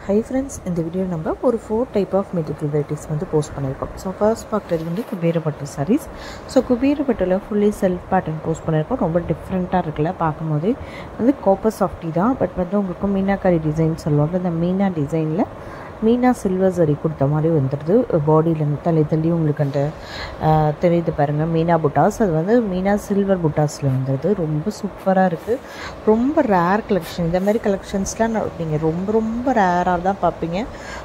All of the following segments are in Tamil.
Hi friends, in the video number ஒரு 4 type of material varieties வந்து போஸ்ட் பண்ணியிருக்கோம். ஸோ ஃபர்ஸ்ட் பார்க்குறது வந்து குபேரப்பட்டு sarees. ஸோ குபேரப்பட்டில் ஃபுல்லி செல்ஃப் பேட்டர்ன் போஸ்ட் பண்ணியிருக்கோம். ரொம்ப டிஃப்ரெண்ட்டாக இருக்குல்ல, பார்க்கும்போது வந்து காப்பர் சாஃப்டி தான். பட் வந்து உங்களுக்கு மீனாக்காரி டிசைன் சொல்லுவாங்க. இந்த மீனா டிசைனில் மீனா சில்வர் சரி கொடுத்த மாதிரி வந்துடுது. பாடியிலேருந்து தள்ளி உங்களுக்கு அந்த தெரியுது பாருங்கள், மீனா புட்டாஸ். அது வந்து மீனா சில்வர் புட்டாஸில் வந்துடுது. ரொம்ப சூப்பராக இருக்குது. ரொம்ப ரேர் கலெக்ஷன். இந்த மாதிரி கலெக்ஷன்ஸ்லாம் நீங்கள் ரொம்ப ரேராக தான் பார்ப்பீங்க.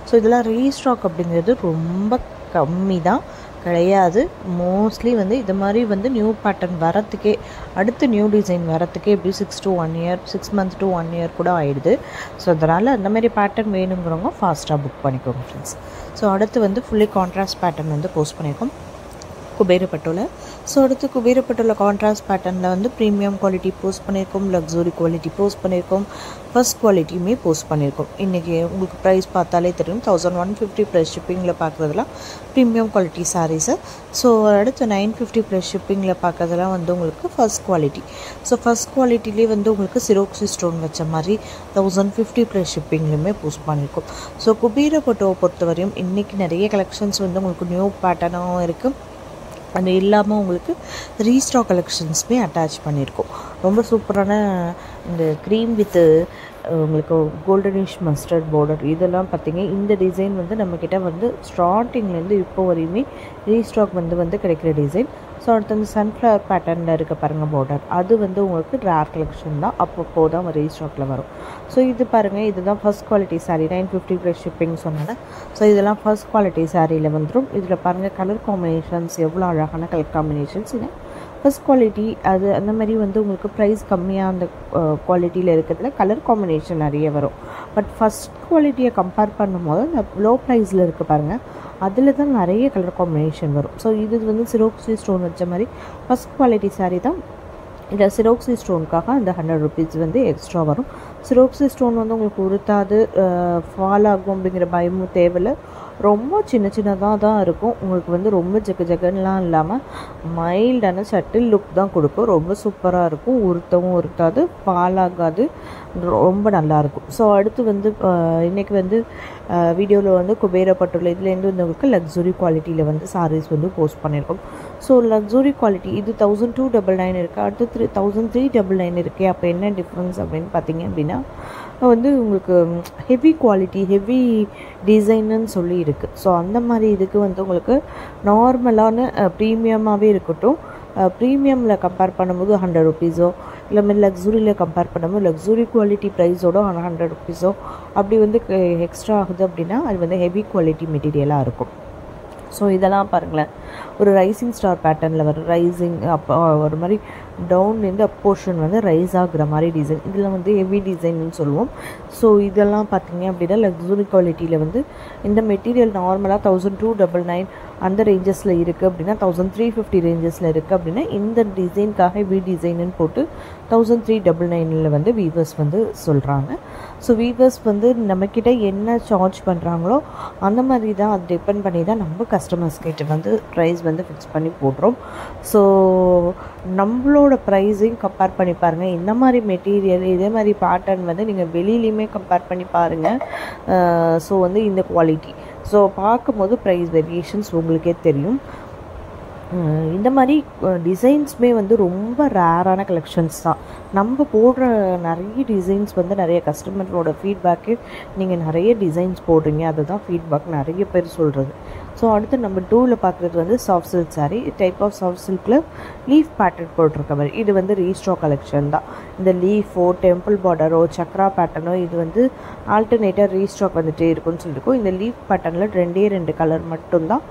ஸோ இதெல்லாம் ரீஸ்டாக் அப்படிங்கிறது ரொம்ப கம்மி தான், கிடையாது. மோஸ்ட்லி வந்து இது மாதிரி வந்து நியூ பேட்டர்ன் வரத்துக்கே, அடுத்து நியூ டிசைன் வரத்துக்கே எப்படி 6 months to 1 year கூட ஆகிடுது. ஸோ அதனால் அந்த மாதிரி பேட்டர்ன் வேணுங்கிறவங்க ஃபாஸ்ட்டாக புக் பண்ணிக்கோங்க ஃப்ரெண்ட்ஸ். ஸோ அடுத்து வந்து ஃபுல்லி கான்ட்ராஸ்ட் பேட்டர்ன் வந்து போஸ்ட் பண்ணியிருக்கோம் குபேரப்பட்டோவில். ஸோ அடுத்து குபேரப்பட்டோவில் கான்ட்ராஸ்ட் பேட்டர்னில் வந்து ப்ரீமியம் குவாலிட்டி போஸ்ட் பண்ணியிருக்கோம், லக்ஸுரி குவாலிட்டி போஸ்ட் பண்ணியிருக்கோம், ஃபர்ஸ்ட் குவாலிட்டியுமே போஸ்ட் பண்ணியிருக்கோம். இன்றைக்கி உங்களுக்கு ப்ரைஸ் பார்த்தாலே தெரியும், 1150 ப்ளஸ் ஷிப்பிங்கில் பார்க்குறதுலாம் ப்ரீமியம் குவாலிட்டி சாரீஸு. ஸோ அடுத்து 950 ப்ளஸ் ஷிப்பிங்கில் பார்க்குறதுலாம் வந்து உங்களுக்கு ஃபர்ஸ்ட் குவாலிட்டி. ஸோ ஃபர்ஸ்ட் குவாலிட்டிலே வந்து உங்களுக்கு சிரோக்ஸி ஸ்டோன் வச்ச மாதிரி 1050 ப்ளஸ் ஷிப்பிங்லேயுமே போஸ்ட் பண்ணியிருக்கோம். ஸோ குபேரப்பட்டோவை பொறுத்தவரையும் இன்றைக்கி நிறைய கலெக்ஷன்ஸ் வந்து உங்களுக்கு நியூ பேட்டர்னாகவும் இருக்குது, அது இல்லாமல் உங்களுக்கு ரீஸ்டாக் கலெக்ஷன்ஸுமே அட்டாச் பண்ணியிருக்கோம். ரொம்ப சூப்பரான இந்த க்ரீம் வித்து உங்களுக்கு கோல்டனிஷ் மஸ்டர்ட் பார்டர் இதெல்லாம் பார்த்திங்க. இந்த டிசைன் வந்து நம்மக்கிட்ட வந்து ஸ்டார்டிங்லேருந்து இப்போ வரையுமே ரீஸ்டாக் வந்து கிடைக்கிற டிசைன். ஸோ அடுத்து வந்து சன்ஃப்ளவர் பேட்டர்னில் இருக்க பாருங்கள் பார்டர், அது வந்து உங்களுக்கு ரேர் கலெக்ஷன் தான், அப்பப்போ தான் ரீஸ்டாக்கில் வரும். ஸோ இது பாருங்கள், இதுதான் first quality sari. 950 plus shipping சொன்னேன். ஸோ இதெல்லாம் ஃபர்ஸ்ட் குவாலிட்டி சாரியில் வந்துடும். இதில் பாருங்கள் கலர் காம்பினேஷன்ஸ் எவ்வளோ அழகான கலர் காம்பினேஷன்ஸ். இது ஃபர்ஸ்ட் குவாலிட்டி, அது அந்த மாதிரி வந்து உங்களுக்கு ப்ரைஸ் கம்மியாக அந்த குவாலிட்டியில் இருக்கிறதுல கலர் காம்பினேஷன் நிறைய வரும். பட் ஃபஸ்ட் குவாலிட்டியை கம்பேர் பண்ணும்போது அந்த லோ ப்ரைஸில் இருக்குது பாருங்கள், அதில் தான் நிறைய கலர் காம்பினேஷன் வரும். ஸோ இது வந்து சிரோக்ஸி ஸ்டோன் வச்ச மாதிரி ஃபஸ்ட் குவாலிட்டி சாரீ தான். இதில் சிரோக்ஸி ஸ்டோனுக்காக அந்த 100 rupees வந்து எக்ஸ்ட்ரா வரும். சிரோக்ஸி ஸ்டோன் வந்து உங்களுக்கு உறுத்தாது, ஃபால் ஆகும் அப்படிங்கிற பயமும் தேவையில்லை. ரொம்ப சின்னதாக தான் இருக்கும். உங்களுக்கு வந்து ரொம்ப ஜகன்லாம் இல்லாமல் மைல்டான சட்டில் லுக் தான் கொடுக்கும். ரொம்ப சூப்பராக இருக்கும். உறுத்தாது, ஃபால் ஆகாது, ரொம்ப நல்லாயிருக்கும். ஸோ அடுத்து வந்து இன்றைக்கி வந்து வீடியோவில் வந்து குபேரப்பட்டுள்ள இதுலேருந்து வந்து உங்களுக்கு லக்ஸுரி குவாலிட்டியில் வந்து சாரீஸ் வந்து போஸ்ட் பண்ணியிருக்கோம். ஸோ லக்ஸுரி குவாலிட்டி இது 1299 இருக்குது, அடுத்து 1399 இருக்குது. அப்போ என்ன டிஃப்ரென்ஸ் அப்படின்னு பார்த்தீங்க அப்படின்னா வந்து உங்களுக்கு ஹெவி குவாலிட்டி, ஹெவி டிசைனுன்னு சொல்லி இருக்குது. ஸோ அந்த மாதிரி இதுக்கு வந்து உங்களுக்கு நார்மலான ப்ரீமியமாகவே இருக்கட்டும், ப்ரீமியமில் கம்பேர் பண்ணும்போது 100 rupees இல்லை மாதிரி லக்ஸுரியில் கம்பேர் பண்ணும்போது லக்ஸுரி குவாலிட்டி ப்ரைஸோட 100 rupees அப்படி வந்து எக்ஸ்ட்ரா ஆகுது அப்படின்னா அது வந்து ஹெவி குவாலிட்டி மெட்டீரியலாக இருக்கும். ஸோ இதெல்லாம் பாருங்களேன், ஒரு ரைசிங் ஸ்டார் பேட்டர்னில் வரும், ரைசிங் அப்போ ஒரு மாதிரி டவுன்லேருந்து அப் போர்ஷன் வந்து ரைஸ் ஆகுற மாதிரி டிசைன். இதில் வந்து ஹெவி டிசைன்னு சொல்லுவோம். ஸோ இதெல்லாம் பார்த்திங்க அப்படின்னா லக்ஸுரி குவாலிட்டியில் வந்து இந்த மெட்டீரியல் நார்மலாக 1299 அந்த ரேஞ்சஸில் இருக்குது அப்படின்னா 1350 ரேஞ்சஸில் இருக்குது அப்படின்னா இந்த டிசைனுக்காக ஹெவி டிசைனுன்னு போட்டு 1399 வந்து வீவர்ஸ் வந்து சொல்கிறாங்க. ஸோ வீவர்ஸ் வந்து நம்மக்கிட்ட என்ன சார்ஜ் பண்ணுறாங்களோ அந்த மாதிரி தான், அது டிபெண்ட் பண்ணி தான் நம்ம கஸ்டமர்ஸ் கிட்ட வந்து ப்ரைஸ் வந்து ஃபிக்ஸ் பண்ணி போடுறோம். ஸோ நம்மளோட ப்ரைஸையும் கம்பேர் பண்ணி பாருங்கள். இந்த மாதிரி மெட்டீரியல் இதே மாதிரி பேட்டர்ன் வந்து நீங்கள் வெளியிலையுமே கம்பேர் பண்ணி பாருங்கள். ஸோ வந்து இந்த குவாலிட்டி ஸோ பார்க்கும்போது ப்ரைஸ் வேரியேஷன்ஸ் உங்களுக்கே தெரியும். இந்த மாதிரி டிசைன்ஸுமே வந்து ரொம்ப ரேரான கலெக்ஷன்ஸ் தான். நம்ம போடுற நிறைய டிசைன்ஸ் வந்து நிறைய கஸ்டமரோட ஃபீட்பேக்கு, நீங்கள் நிறைய டிசைன்ஸ் போடுறீங்க, அதுதான் ஃபீட்பேக் நிறைய பேர் சொல்கிறது. ஸோ அடுத்து நம்ம 2ல் பார்க்குறது வந்து soft silk saree. Type of soft சில்கில் லீஃப் பேட்டர்ன் போட்டிருக்க மாதிரி இது வந்து ரீஸ்டாக் கலெக்ஷன் தான். இந்த லீஃபோ டெம்பிள் பார்டரோ சக்ரா பேட்டர்னோ இது வந்து ஆல்டர்னேட்டாக ரீஸ்டாக் வந்துகிட்டே இருக்குன்னு சொல்லியிருக்கோம். இந்த லீஃப் பேட்டர்னில் 2 கலர் மட்டும்தான்,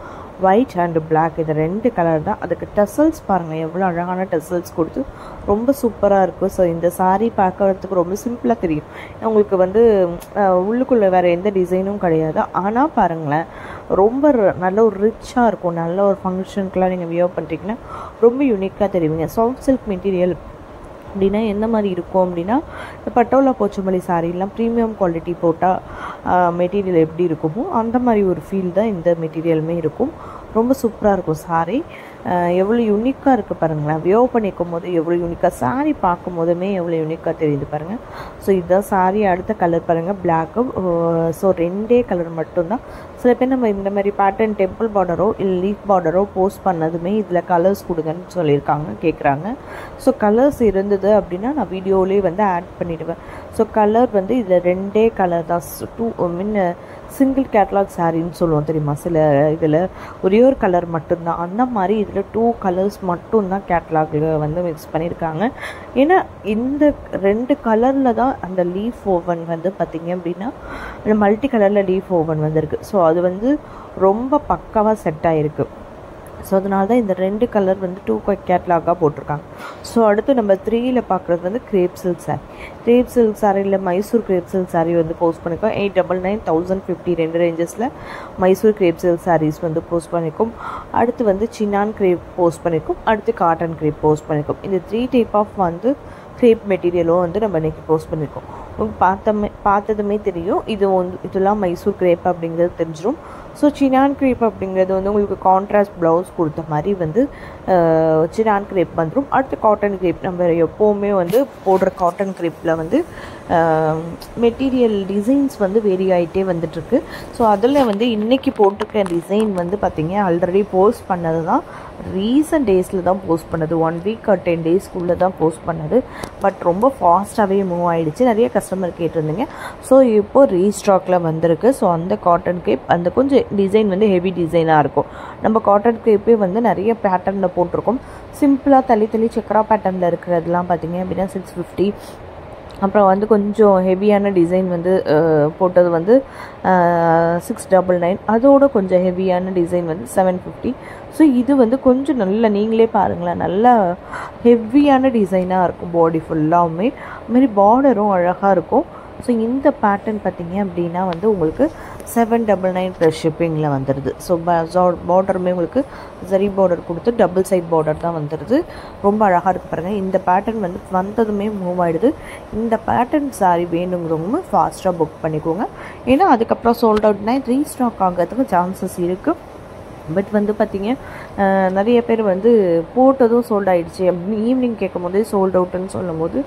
ஒயிட் அண்ட் பிளாக், இது 2 கலர் தான். அதுக்கு டெசல்ஸ் பாருங்கள், எவ்வளோ அழகான டெசல்ஸ் கொடுத்து ரொம்ப சூப்பராக இருக்கும். ஸோ இந்த சாரீ பார்க்கறதுக்கு ரொம்ப சிம்பிளாக தெரியும், உங்களுக்கு வந்து உள்ளுக்குள்ளே வேறு எந்த டிசைனும் கிடையாது. ஆனால் பாருங்களேன், ரொம்ப நல்ல ஒரு ரிச்சாக இருக்கும். நல்ல ஒரு ஃபங்க்ஷனுக்குலாம் நீங்கள் வியர் பண்ணுறீங்கன்னா ரொம்ப யூனிக்காக தெரியுங்க. சாஃப்ட் சில்க் மெட்டீரியல் அப்படின்னா எந்த மாதிரி இருக்கும் அப்படின்னா, இந்த பட்டோலா போச்சம்பள்ளி சாரீலாம் ப்ரீமியம் குவாலிட்டி போட்டால் மெட்டீரியல் எப்படி இருக்குமோ அந்த மாதிரி ஒரு ஃபீல் தான் இந்த மெட்டீரியலுமே இருக்கும். ரொம்ப சூப்பராக இருக்கும் சாரீ. எவ்வளோ யூனிக்காக இருக்குது பாருங்களேன். வியர் பண்ணிக்கும் போது எவ்வளோ யூனிக்காக, சாரீ பார்க்கும் போதுமே எவ்வளோ யூனிக்காக தெரியுது பாருங்கள். ஸோ இதுதான் சாரீ. அடுத்த கலர் பாருங்கள், பிளாக்கு. ஸோ 2 கலர் மட்டும்தான். சில பேர் நம்ம இந்த மாதிரி பேட்டர்ன் டெம்பிள் பார்டரோ இல்லை லீஃப் பார்டரோ போஸ்ட் பண்ணதுமே இதில் கலர்ஸ் கொடுங்கன்னு சொல்லியிருக்காங்க, கேட்குறாங்க. ஸோ கலர்ஸ் இருந்தது அப்படின்னா நான் வீடியோவிலே வந்து ஆட் பண்ணிவிடுவேன். ஸோ கலர் வந்து இதில் 2 கலர் தான். 2 சிங்கிள் கேட்லாக் சாரின்னு சொல்லுவோம் தெரியுமா, சில இதில் ஒரே ஒரு கலர் மட்டும்தான். அந்த மாதிரி இதில் 2 கலர்ஸ் மட்டும்தான் கேட்லாகில் வந்து மிக்ஸ் பண்ணியிருக்காங்க. ஏன்னா இந்த 2 கலரில் தான் அந்த லீஃப் ஓவன் வந்து பார்த்திங்க அப்படின்னா மல்டி கலரில் லீஃப் ஓவன் வந்திருக்கு. ஸோ அது வந்து ரொம்ப பக்காவாக செட் ஆகிருக்கு. ஸோ அதனால தான் இந்த 2 கலர் வந்து 2 கேட்லாகாக போட்டிருக்காங்க. ஸோ அடுத்து நம்ம 3ல் பார்க்குறது வந்து grape silk sari. Grape silk சாரியில் மைசூர் கிரேப் சில்க் சாரீ வந்து போஸ்ட் பண்ணியிருக்கோம். 899, 1050 2 ரேஞ்சஸில் மைசூர் கிரேப் சில்க் சாரீஸ் வந்து போஸ்ட் பண்ணியிருக்கோம். அடுத்து வந்து சின்னான் கிரேப் போஸ்ட் பண்ணியிருக்கோம். அடுத்து காட்டன் கிரேப் போஸ்ட் பண்ணியிருக்கோம். இந்த 3 டைப் ஆஃப் வந்து கிரேப் மெட்டீரியலும் வந்து நம்ம இன்றைக்கி போஸ்ட் பண்ணியிருக்கோம். உங்களுக்கு பார்த்ததுமே தெரியும், இதெல்லாம் மைசூர் கிரேப் அப்படிங்கிறது தெரிஞ்சிடும். ஸோ சினான் கிரேப் அப்படிங்கிறது வந்து உங்களுக்கு கான்ட்ராஸ்ட் ப்ளவுஸ் கொடுத்த மாதிரி வந்து சினான் கிரேப் வந்துடும். அடுத்து காட்டன் கிரேப், நம்ம எப்போவுமே வந்து போடுற காட்டன் கிரேப்பில் வந்து மெட்டீரியல் டிசைன்ஸ் வந்து வேரி ஆகிட்டே வந்துட்டுருக்கு. ஸோ அதில் வந்து இன்றைக்கி போட்டிருக்க டிசைன் வந்து பார்த்திங்க ஆல்ரெடி போஸ்ட் பண்ணது தான். ரீசன்ட் டேஸில் தான் போஸ்ட் பண்ணது, 1 வீக் or 10 டேஸ்க்குள்ளே தான் போஸ்ட் பண்ணது. பட் ரொம்ப ஃபாஸ்ட்டாகவே மூவ் ஆகிடுச்சு. நிறைய கஸ்டமர் கேட்டிருந்தீங்க. ஸோ இப்போது ரீஸ்டாக்கில் வந்திருக்கு. ஸோ அந்த காட்டன் கிரேப் அந்த கொஞ்சம் டிசைன் வந்து ஹெவி டிசைனாக இருக்கும். நம்ம காட்டன் கிரேப்பே வந்து நிறைய பேட்டர்னில் போட்டிருக்கோம். சிம்பிளாக தள்ளி சக்கரா பேட்டர்னில் இருக்கிறதுலாம் பார்த்திங்க அப்படின்னா 650. அப்புறம் வந்து கொஞ்சம் ஹெவியான டிசைன் வந்து போட்டது வந்து 699. அதோட கொஞ்சம் ஹெவியான டிசைன் வந்து 750. ஸோ இது வந்து கொஞ்சம் நல்ல, நீங்களே பாருங்களேன், நல்லா ஹெவியான டிசைனாக இருக்கும். பாடி ஃபுல்லாகவுமே அதுமாரி பார்டரும் அழகாக இருக்கும். ஸோ இந்த பேட்டர்ன் பார்த்திங்க அப்படின்னா வந்து உங்களுக்கு 799 ப்ளஸ் ஷிப்பிங்கில் வந்துடுது. ஸோ பார்டருமே உங்களுக்கு ஜரி பார்டர் கொடுத்து டபுள் சைட் பார்டர் தான் வந்துடுது. ரொம்ப அழகாக இருக்குது பாருங்கள். இந்த பேட்டர்ன் வந்து வந்ததுமே மூவ் ஆகிடுது. இந்த பேட்டர்ன் சாரி வேணுங்கிறவங்க ஃபாஸ்ட்டாக புக் பண்ணிக்கோங்க. ஏன்னா அதுக்கப்புறம் சோல்ட் அவுட்னா ரீஸ்டாக் ஆகிறதுக்கு சான்சஸ் இருக்குது. பட் வந்து பார்த்திங்க நிறைய பேர் வந்து போட்டதும் சோல்ட் ஆகிடுச்சு அப்படின்னு ஈவினிங் கேட்கும் போதே சோல்ட் அவுட்டுன்னு சொல்லும் போது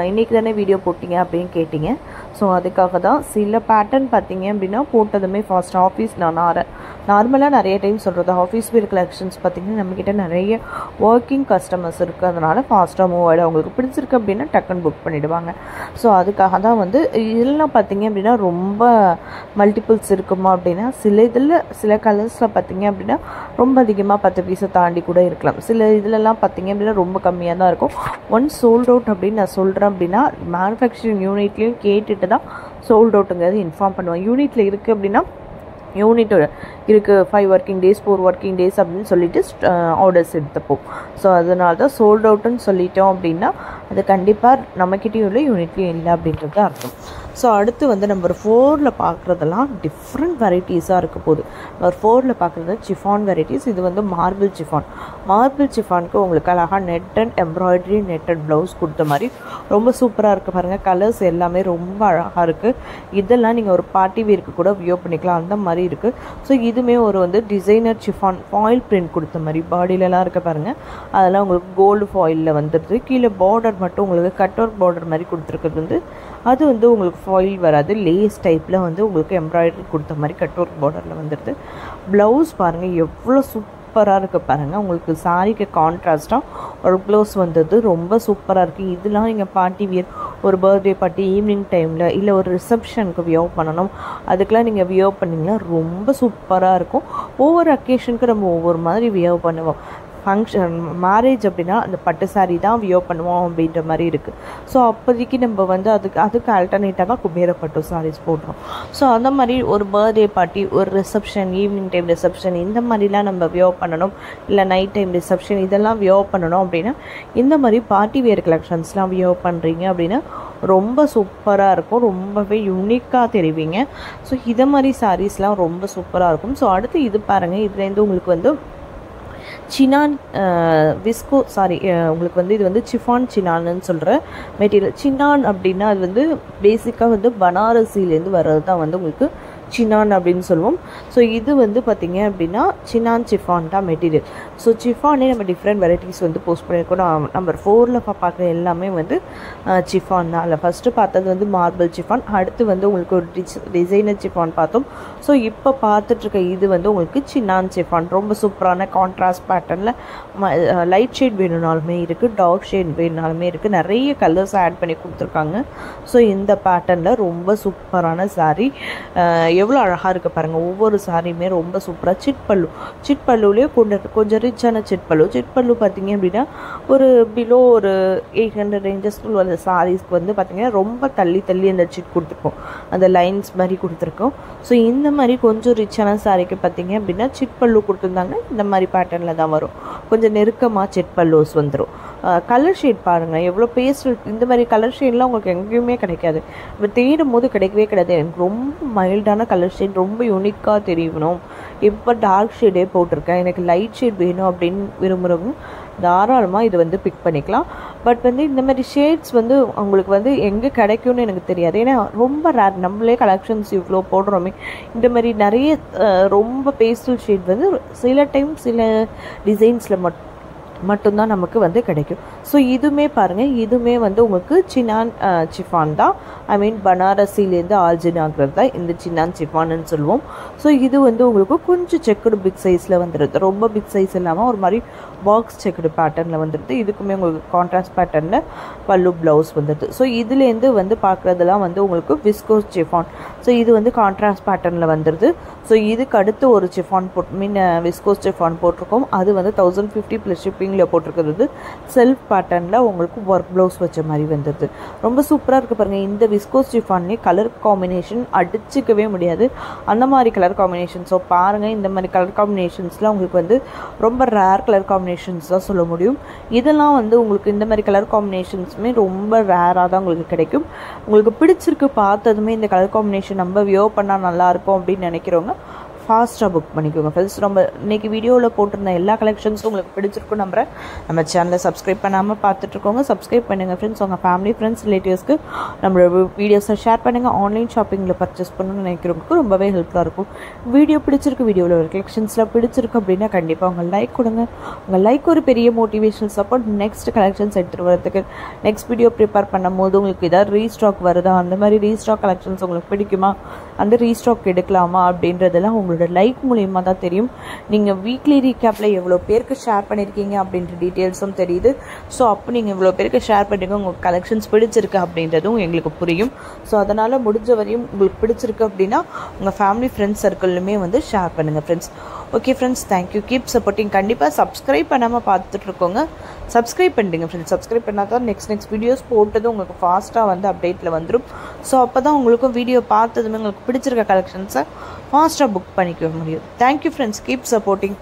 இன்றைக்கி தானே வீடியோ போட்டிங்க அப்படின்னு கேட்டிங்க. ஸோ அதுக்காக தான் சில பேட்டர்ன் பார்த்திங்க அப்படின்னா போட்டதுமே ஃபாஸ்ட் ஆஃபீஸ் நார்மலாக நிறைய டைம் சொல்கிறது ஆஃபீஸ் வேர் கலெக்ஷன்ஸ் பார்த்திங்கன்னா நம்மக்கிட்ட நிறைய ஒர்க்கிங் கஸ்டமர்ஸ் இருக்குது. அதனால் ஃபாஸ்ட்டாக மூவ் ஆகிடும். அவங்களுக்கு பிடிச்சிருக்கு அப்படின்னா டக்குன்னு புக் பண்ணிவிடுவாங்க. ஸோ அதுக்காக தான் வந்து இதெல்லாம் பார்த்திங்க அப்படின்னா ரொம்ப மல்டிபிள்ஸ் இருக்குமா அப்படின்னா சில கலர்ஸில் பார்த்திங்க அப்படின்னா ரொம்ப அதிகமாக 10 பீஸை தாண்டி கூட இருக்கலாம். சில இதிலலாம் பார்த்திங்க அப்படின்னா ரொம்ப கம்மியாக தான் இருக்கும். ஒன்ஸ் சோல்ட் அவுட் அப்படின்னு நான் சொல்கிறேன் அப்படின்னா மேனுஃபேக்சரிங் யூனிட்லேயும் கேட்டுட்டு தான் சோல்ட் அவுட்டுங்கிறது இன்ஃபார்ம் பண்ணுவேன். யூனிட்டில் இருக்குது அப்படின்னா யூனிட் இருக்குது 5 ஒர்க்கிங் டேஸ் 4 ஒர்க்கிங் டேஸ் அப்படின்னு சொல்லிட்டு ஆர்டர்ஸ் எடுத்துப்போம். ஸோ அதனால தான் சோல்ட் அவுட்டுன்னு சொல்லிட்டோம் அப்படின்னா அது கண்டிப்பாக நம்மக்கிட்டேயும் இல்லை யூனிட்லேயும் இல்லை அப்படின்றது தான் அர்த்தம். ஸோ அடுத்து வந்து நம்பர் 4ல் பார்க்குறதெல்லாம் டிஃப்ரெண்ட் வெரைட்டிஸாக இருக்க போகுது. நம்பர் 4ல் பார்க்குறது சிஃபான் வெரைட்டிஸ். இது வந்து மார்பிள் சிஃபானுக்கு உங்களுக்கு அழகாக net and embroidery net and blouse கொடுத்த மாதிரி ரொம்ப சூப்பராக இருக்குது பாருங்கள். கலர்ஸ் எல்லாமே ரொம்ப அழகாக இருக்குது. இதெல்லாம் நீங்கள் ஒரு பார்ட்டி வேருக்கு கூட வியர் பண்ணிக்கலாம், அந்த மாதிரி இருக்குது. ஸோ இதுவுமே ஒரு வந்து டிசைனர் சிஃபான் ஃபாயில் பிரிண்ட் கொடுத்த மாதிரி பாடியிலலாம் இருக்க பாருங்கள். அதெல்லாம் உங்களுக்கு கோல்டு ஃபாயிலில் வந்துடுது. கீழே பார்டர் மட்டும் உங்களுக்கு கட் ஒர்க் பார்டர் மாதிரி கொடுத்துருக்குறது வந்து அது வந்து உங்களுக்கு ஃபாயில் வராது, லேஸ் டைப்பில் வந்து உங்களுக்கு எம்ப்ராய்டரி கொடுத்த மாதிரி கட் ஒர்க் பார்டரில் வந்துடுது. ப்ளவுஸ் பாருங்கள் எவ்வளோ சூப்பராக இருக்குது பாருங்கள். உங்களுக்கு சாரிக்கு கான்ட்ராஸ்ட்டாக ஒரு ப்ளவுஸ் வந்தது ரொம்ப சூப்பராக இருக்குது. இதெல்லாம் நீங்கள் பார்ட்டி வியர், ஒரு பர்த்டே பார்ட்டி ஈவினிங் டைமில் இல்லை ஒரு ரிசப்ஷனுக்கு வியர் பண்ணணும், அதுக்கெலாம் நீங்கள் வியர் பண்ணிங்கன்னா ரொம்ப சூப்பராக இருக்கும். ஒவ்வொரு அக்கேஷனுக்கு நம்ம ஒவ்வொரு மாதிரி வியர் பண்ணுவோம். ஃபங்க்ஷன் மேரேஜ் அப்படின்னா அந்த பட்டு சாரீ தான் வியர் பண்ணுவோம் அப்படின்ற மாதிரி இருக்குது. ஸோ அப்போதைக்கு நம்ம வந்து அதுக்கு ஆல்டர்னேட்டாக தான் குபேரப்பட்டு சாரீஸ் போடுறோம். ஸோ அந்த மாதிரி ஒரு பர்த்டே பார்ட்டி, ஒரு ரிசப்ஷன், ஈவினிங் டைம் ரிசப்ஷன், இந்த மாதிரிலாம் நம்ம வியர் பண்ணணும், இல்லை நைட் டைம் ரிசப்ஷன் இதெல்லாம் வியர் பண்ணணும் அப்படின்னா இந்த மாதிரி பார்ட்டி வேர் கலெக்ஷன்ஸ்லாம் வியர் பண்ணுறீங்க அப்படின்னா ரொம்ப சூப்பராக இருக்கும், ரொம்பவே யூனிக்காக தெரிவிங்க. ஸோ இதை மாதிரி சாரீஸ்லாம் ரொம்ப சூப்பராக இருக்கும். ஸோ அடுத்து இது பாருங்கள், இதுலேருந்து உங்களுக்கு வந்து சினான் விஸ்கோ உங்களுக்கு வந்து இது வந்து சிஃபான் சினான்னு சொல்கிற மெட்டீரியல். சினான் அப்படின்னா அது வந்து பேசிக்காக வந்து பனாரசிலேருந்து வர்றது தான் வந்து உங்களுக்கு சினான் அப்படின்னு சொல்லுவோம். ஸோ இது வந்து பார்த்திங்க அப்படின்னா சினான் சிஃபான் தான் மெட்டீரியல். ஸோ சிஃபானே நம்ம டிஃப்ரெண்ட் வெரைட்டிஸ் வந்து போஸ்ட் பண்ணியிருக்கோம். நான் நம்பர் 4ல் பார்க்குற எல்லாமே வந்து சிஃபான் தான். அதில் ஃபஸ்ட்டு பார்த்தது வந்து மார்பிள் சிஃபான், அடுத்து வந்து உங்களுக்கு ஒரு டிசைனர் சிஃபான் பார்த்தோம். ஸோ இப்போ பார்த்துட்ருக்க இது வந்து உங்களுக்கு சினான் சிஃபான். ரொம்ப சூப்பரான கான்ட்ராஸ்ட் பேட்டர்னில் லைட் ஷேட் வேணும்னாலுமே இருக்குது, டார்க் ஷேட் வேணுனாலுமே இருக்குது. நிறைய கலர்ஸ் ஆட் பண்ணி கொடுத்துருக்காங்க. ஸோ இந்த பேட்டர்னில் ரொம்ப சூப்பரான சாரீ. எவ்வளோ அழகாக இருக்குது பாருங்கள். ஒவ்வொரு சாரியுமே ரொம்ப சூப்பராக. சிட் பல்லுலேயே கொஞ்சம் ரிச்சான சிட் பல்லு பார்த்திங்க அப்படின்னா ஒரு பிலோ ஒரு 800 ரேஞ்சஸ்க்குள்ள வர சாரீஸ்க்கு வந்து பார்த்திங்கன்னா ரொம்ப தள்ளி அந்த சிட் கொடுத்துருக்கோம், அந்த லைன்ஸ் மாதிரி கொடுத்துருக்கோம். ஸோ இந்த மாதிரி கொஞ்சம் ரிச்சான சாரீக்கு பார்த்திங்க அப்படின்னா சிட் பல்லு கொடுத்துருந்தாங்க. இந்த மாதிரி பேட்டர்னில் தான் வரும். கொஞ்சம் நெருக்கமாக சிட் பல்லூஸ் வந்துடும். கலர் ஷேட் பாருங்கள் எவ்வளோ பேஸ்டல். இந்த மாதிரி கலர் ஷேட்லாம் உங்களுக்கு எங்கேயுமே கிடைக்காது. இப்போ தேடும் போது கிடைக்கவே கிடையாது. எனக்கு ரொம்ப மைல்டான கலர் ஷேட், ரொம்ப யூனிக்காக தெரியணும். இப்போ டார்க் ஷேடே போட்டிருக்கேன், எனக்கு லைட் ஷேட் வேணும் அப்படின்னு விரும்புகிறவங்க தாராளமாக இது வந்து பிக் பண்ணிக்கலாம். பட் வந்து இந்த மாதிரி ஷேட்ஸ் வந்து உங்களுக்கு வந்து எங்கே கிடைக்கும்னு எனக்கு தெரியாது. ஏன்னா ரொம்ப ரேர். நம்மளே கலெக்ஷன்ஸ் இவ்வளோ போடுறோமே, இந்த மாதிரி நிறைய ரொம்ப பேஸ்டல் ஷேட் வந்து சில டைம் சில டிசைன்ஸில் மட்டும்தான் நமக்கு வந்து கிடைக்கும். ஸோ இதுவுமே பாருங்கள், இதுவுமே வந்து உங்களுக்கு சினான் சிஃபான் தான். ஐ மீன் பனாரசிலேருந்து ஆர்ஜின் ஆகிறது தான் இந்த சினான் சிஃபான்னு சொல்லுவோம். ஸோ இது வந்து உங்களுக்கு கொஞ்சம் செக்குடு பிக் சைஸில் வந்துடுது. ரொம்ப பிக் சைஸ் இல்லாமல் ஒரு மாதிரி பாக்ஸ் செக்குடு பேட்டர்னில் வந்துடுது. இதுக்குமே உங்களுக்கு கான்ட்ராஸ்ட் பேட்டர்னில் பல்லு ப்ளவுஸ் வந்துடுது. ஸோ இதுலேருந்து வந்து பார்க்குறதெல்லாம் வந்து உங்களுக்கு விஸ்கோஸ் சிஃபான். ஸோ இது வந்து கான்ட்ராஸ்ட் பேட்டர்னில் வந்துடுது. ஸோ இதுக்கு அடுத்து ஒரு சிஃபான் விஸ்கோஸ் சிஃபான் போட்டிருக்கோம். அது வந்து 1050 ப்ளஸ் ஷிப்பிங்கில் போட்டிருக்கிறது செல்ஃப் பேட்டர்னில் உங்களுக்கு ஒர்க் ப்ளவுஸ் வச்ச மாதிரி வந்துடுது. ரொம்ப சூப்பராக இருக்குது பாருங்கள். இந்த விஸ்கோஸ் சிஃபான்லேயே கலர் காம்பினேஷன் அடிச்சிக்கவே முடியாது, அந்த மாதிரி கலர் காம்பினேஷன். ஸோ பாருங்கள், இந்த மாதிரி கலர் காம்பினேஷன்ஸ்லாம் உங்களுக்கு வந்து ரொம்ப ரேர் கலர் காம்பினேஷன்ஸ் தான் சொல்ல முடியும். இதெல்லாம் வந்து உங்களுக்கு இந்த மாதிரி கலர் காம்பினேஷன்ஸுமே ரொம்ப ரேராக தான் உங்களுக்கு கிடைக்கும். உங்களுக்கு பிடிச்சிருக்கு பார்த்ததுமே இந்த கலர் காம்பினேஷன் நம்ம வியோ பண்ணால் நல்லாயிருக்கும் அப்படின்னு நினைக்கிறவங்க ஃபாஸ்ட்டாக புக் பண்ணிக்கோங்க ஃப்ரெண்ட்ஸ். ரொம்ப இன்றைக்கி வீடியோவில் போட்டிருந்த எல்லா கலெக்ஷன்ஸும் உங்களுக்கு பிடிச்சிருக்கும் நம்புகிறேன். நம்ம சேனலை சப்ஸ்கிரைப் பண்ணாமல் பார்த்துட்ருக்கோங்க, சப்ஸ்கிரைப் பண்ணுங்கள் ஃப்ரெண்ட்ஸ். உங்கள் ஃபேமிலி ஃப்ரெண்ட்ஸ் ரிலேட்டிவ்ஸ்க்கு நம்மளோட வீடியோஸை ஷேர் பண்ணுங்கள். ஆன்லைன் ஷாப்பிங்கில் பர்ச்சேஸ் பண்ணணும்னு நினைக்கிறவங்களுக்கு ரொம்பவே ஹெல்ப்ஃபுல்லாக இருக்கும். வீடியோ பிடிச்சிருக்கு, வீடியோவில் ஒரு கலெக்ஷன்ஸில் பிடிச்சிருக்கு அப்படின்னா கண்டிப்பாக உங்கள் லைக் கொடுங்க. உங்கள் லைக் ஒரு பெரிய மோட்டிவேஷனல் சப்போர்ட். நெக்ஸ்ட் கலெக்ஷன்ஸ் எடுத்துகிட்டு வரதுக்கு நெக்ஸ்ட் வீடியோ ப்ரிப்பேர் பண்ணும் போது உங்களுக்கு ஏதாவது ரீஸ்டாக் வருதா, அந்த மாதிரி ரீஸ்டாக் கலெக்ஷன்ஸ் உங்களுக்கு பிடிக்குமா, அந்த ரீஸ்டாக் எடுக்கலாமா அப்படின்றதெல்லாம் உங்களோட லைக் மூலியமாக தான் தெரியும். நீங்கள் வீக்லி ரீகேப்பில் எவ்வளோ பேருக்கு ஷேர் பண்ணியிருக்கீங்க அப்படின்ற டீட்டெயில்ஸும் தெரியுது. ஸோ அப்போ நீங்கள் இவ்வளோ பேருக்கு ஷேர் பண்ணிருக்கீங்க, உங்கள் கலெக்ஷன்ஸ் பிடிச்சிருக்கு அப்படின்றதும் எங்களுக்கு புரியும். ஸோ அதனால் முடிஞ்ச வரையும் உங்களுக்கு பிடிச்சிருக்கு அப்படின்னா உங்கள் ஃபேமிலி ஃப்ரெண்ட்ஸ் சர்க்கிள்லுமே வந்து ஷேர் பண்ணுங்கள் friends. Okay friends, thank you. Keep supporting. கண்டிப்பாக சப்ஸ்கிரைப் பண்ணாமல் பார்த்துட்ருக்கோங்க, சப்ஸ்கிரைப் பண்ணிடுங்க ஃப்ரெண்ட்ஸ். சப்ஸ்கிரைப் பண்ணால் தான் நெக்ஸ்ட் வீடியோஸ் போட்டது உங்களுக்கு ஃபாஸ்ட்டாக வந்து அப்டேட்டில் வந்துடும். ஸோ அப்போ தான் உங்களுக்கும் வீடியோ பார்த்ததுமே உங்களுக்கு பிடிச்சிருக்க கலெக்ஷன்ஸை ஃபாஸ்ட்டாக புக் பண்ணிக்க முடியும். Thank you friends, keep supporting.